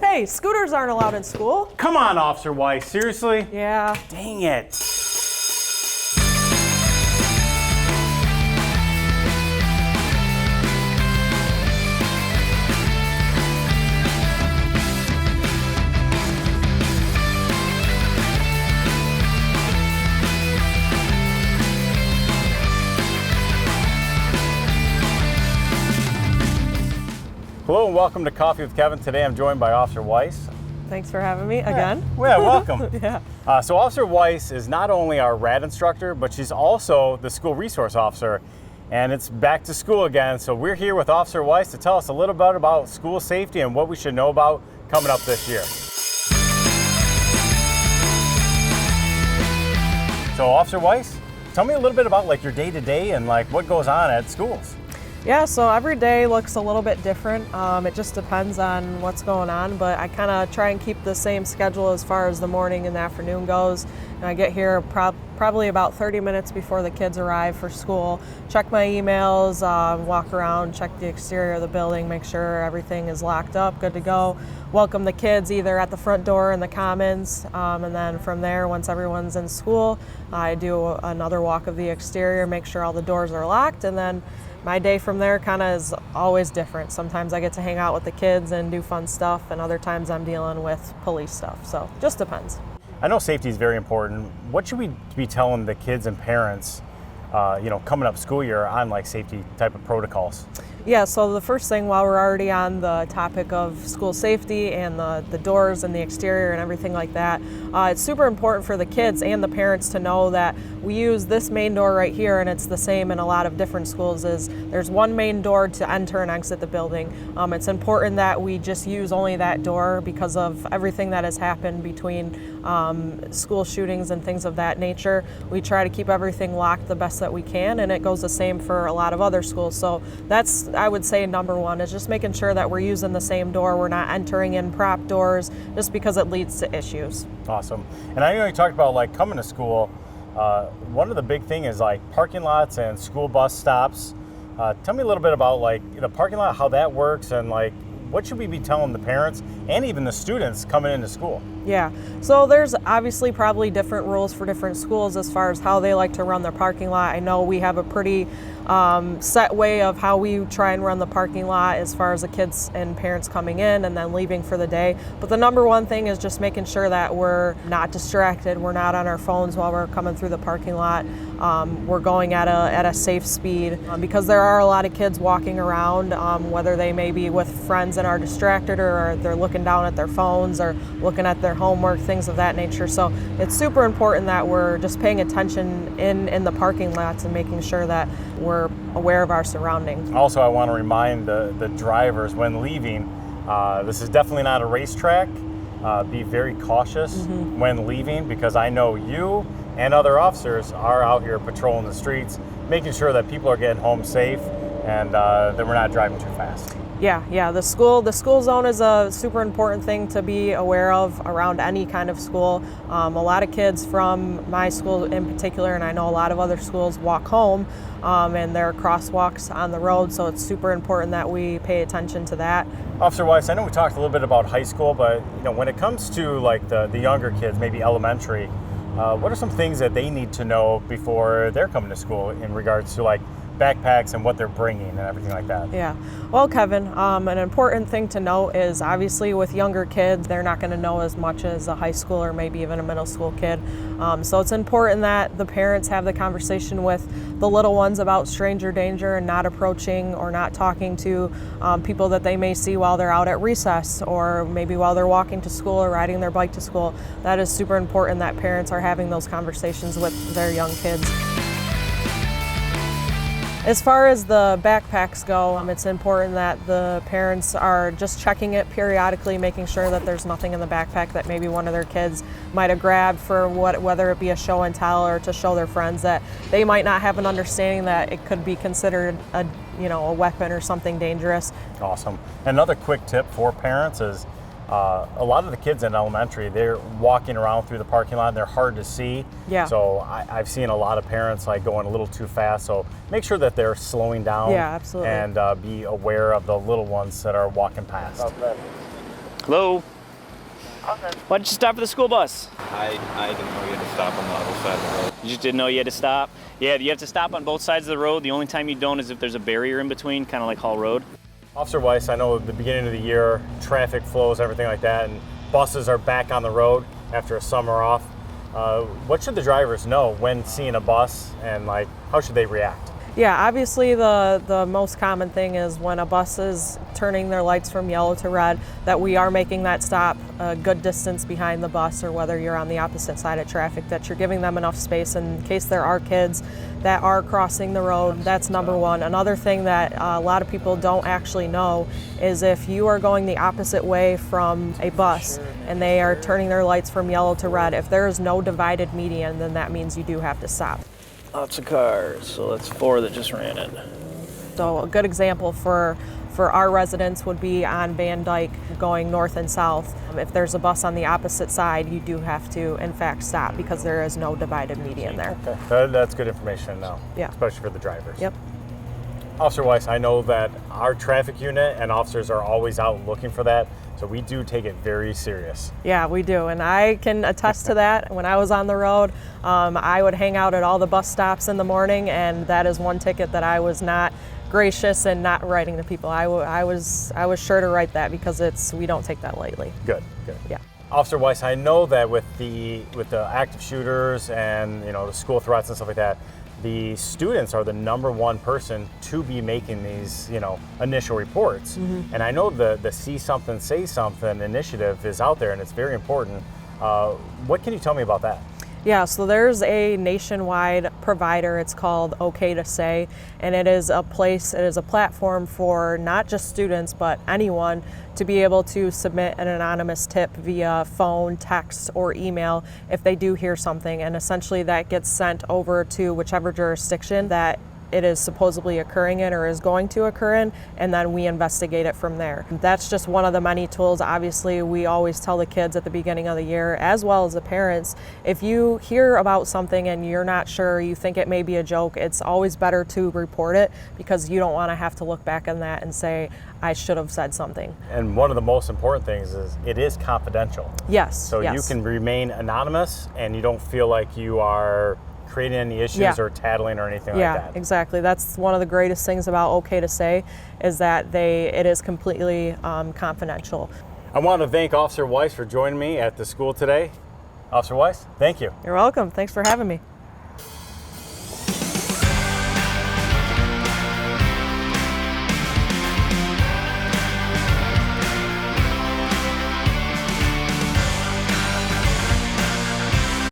Hey, scooters aren't allowed in school. Come on, Officer Weiss, seriously? Yeah. Dang it. Hello and welcome to Coffee with Kevin. Today I'm joined by Officer Weiss. Thanks for having me again. Yeah, welcome. Yeah. So Officer Weiss is not only our RAD instructor, but she's also the School Resource Officer. And it's back to school again, so we're here with Officer Weiss to tell us a little bit about school safety and what we should know about coming up this year. So Officer Weiss, tell me a little bit about like your day-to-day and like what goes on at schools. Yeah, so every day looks a little bit different. It just depends on what's going on, but I kind of try and keep the same schedule as far as the morning and the afternoon goes. And I get here probably about 30 minutes before the kids arrive for school, check my emails, walk around, check the exterior of the building, make sure everything is locked up, good to go. Welcome the kids either at the front door in the commons, and then from there, once everyone's in school, I do another walk of the exterior, make sure all the doors are locked, and then my day from there kind of is always different. Sometimes I get to hang out with the kids and do fun stuff, and other times I'm dealing with police stuff, so just depends. I know safety is very important. What should we be telling the kids and parents, coming up school year on like safety type of protocols? Yeah, so the first thing, while we're already on the topic of school safety and the doors and the exterior and everything like that, it's super important for the kids and the parents to know that we use this main door right here, and it's the same in a lot of different schools. Is there's one main door to enter and exit the building. It's important that we just use only that door because of everything that has happened between school shootings and things of that nature. We try to keep everything locked the best that we can, and it goes the same for a lot of other schools. So that's, I would say, number one, is just making sure that we're using the same door. We're not entering in prop doors just because it leads to issues. Awesome. And I know you talked about like coming to school. One of the big thing is like parking lots and school bus stops. Tell me a little bit about like the parking lot, how that works, and like what should we be telling the parents and even the students coming into school? Yeah, so there's obviously probably different rules for different schools as far as how they like to run their parking lot. I know we have a pretty set way of how we try and run the parking lot as far as the kids and parents coming in and then leaving for the day. But the number one thing is just making sure that we're not distracted, we're not on our phones while we're coming through the parking lot. We're going at a safe speed because there are a lot of kids walking around, whether they may be with friends and are distracted, or they're looking down at their phones or looking at their homework, things of that nature. So it's super important that we're just paying attention in the parking lots and making sure that we're aware of our surroundings. Also, I want to remind the drivers when leaving, this is definitely not a racetrack. Be very cautious when leaving, because I know you and other officers are out here patrolling the streets, making sure that people are getting home safe and that we're not driving too fast. Yeah. The school zone is a super important thing to be aware of around any kind of school. A lot of kids from my school in particular, and I know a lot of other schools, walk home, and there are crosswalks on the road, so it's super important that we pay attention to that. Officer Weiss, I know we talked a little bit about high school, but when it comes to like the younger kids, maybe elementary, what are some things that they need to know before they're coming to school in regards to like backpacks and what they're bringing and everything like that? Yeah. Well, Kevin, an important thing to note is obviously with younger kids, they're not going to know as much as a high school or maybe even a middle school kid. So it's important that the parents have the conversation with the little ones about stranger danger and not approaching or not talking to people that they may see while they're out at recess or maybe while they're walking to school or riding their bike to school. That is super important that parents are having those conversations with their young kids. As far as the backpacks go, it's important that the parents are just checking it periodically, making sure that there's nothing in the backpack that maybe one of their kids might have grabbed for whether it be a show and tell or to show their friends that they might not have an understanding that it could be considered a weapon or something dangerous. Awesome. Another quick tip for parents is a lot of the kids in elementary, they're walking around through the parking lot and they're hard to see. Yeah. So I've seen a lot of parents like going a little too fast. So make sure that they're slowing down. Yeah, absolutely. And be aware of the little ones that are walking past. Hello? Okay. Why did you stop for the school bus? I didn't know you had to stop on the other side of the road. You just didn't know you had to stop? Yeah, you have to stop on both sides of the road. The only time you don't is if there's a barrier in between, kind of like Hall Road. Officer Weiss, I know at the beginning of the year, traffic flows, everything like that, and buses are back on the road after a summer off. What should the drivers know when seeing a bus, and like how should they react? Yeah, obviously the most common thing is when a bus is turning their lights from yellow to red, that we are making that stop a good distance behind the bus, or whether you're on the opposite side of traffic, that you're giving them enough space in case there are kids that are crossing the road. That's number one. Another thing that a lot of people don't actually know is if you are going the opposite way from a bus and they are turning their lights from yellow to red, if there is no divided median, then that means you do have to stop. Lots of cars, so that's 4 that just ran in. So a good example for our residents would be on Van Dyke going north and south. If there's a bus on the opposite side, you do have to, in fact, stop because there is no divided median there. Okay. That's good information to know, Yeah. especially for the drivers. Yep. Officer Weiss, I know that our traffic unit and officers are always out looking for that, so we do take it very serious. Yeah, we do, and I can attest to that. When I was on the road, I would hang out at all the bus stops in the morning, and that is one ticket that I was not gracious and not writing to people. I was sure to write that because we don't take that lightly. Good. Yeah. Officer Weiss, I know that with the active shooters and the school threats and stuff like that, the students are the number one person to be making these initial reports. Mm-hmm. And I know the See Something, Say Something initiative is out there and it's very important. What can you tell me about that? Yeah, so there's a nationwide provider. It's called OK to Say, and it is a platform for not just students, but anyone to be able to submit an anonymous tip via phone, text, or email if they do hear something. And essentially that gets sent over to whichever jurisdiction that it is supposedly occurring in or is going to occur in, and then we investigate it from there. That's just one of the many tools. Obviously, we always tell the kids at the beginning of the year, as well as the parents, if you hear about something and you're not sure, you think it may be a joke, it's always better to report it because you don't want to have to look back on that and say, I should have said something. And one of the most important things is it is confidential. Yes. So yes. you can remain anonymous and you don't feel like you are creating any issues or tattling or anything like that. Yeah, exactly. That's one of the greatest things about OK to Say is that it is completely confidential. I want to thank Officer Weiss for joining me at the school today. Officer Weiss, thank you. You're welcome. Thanks for having me.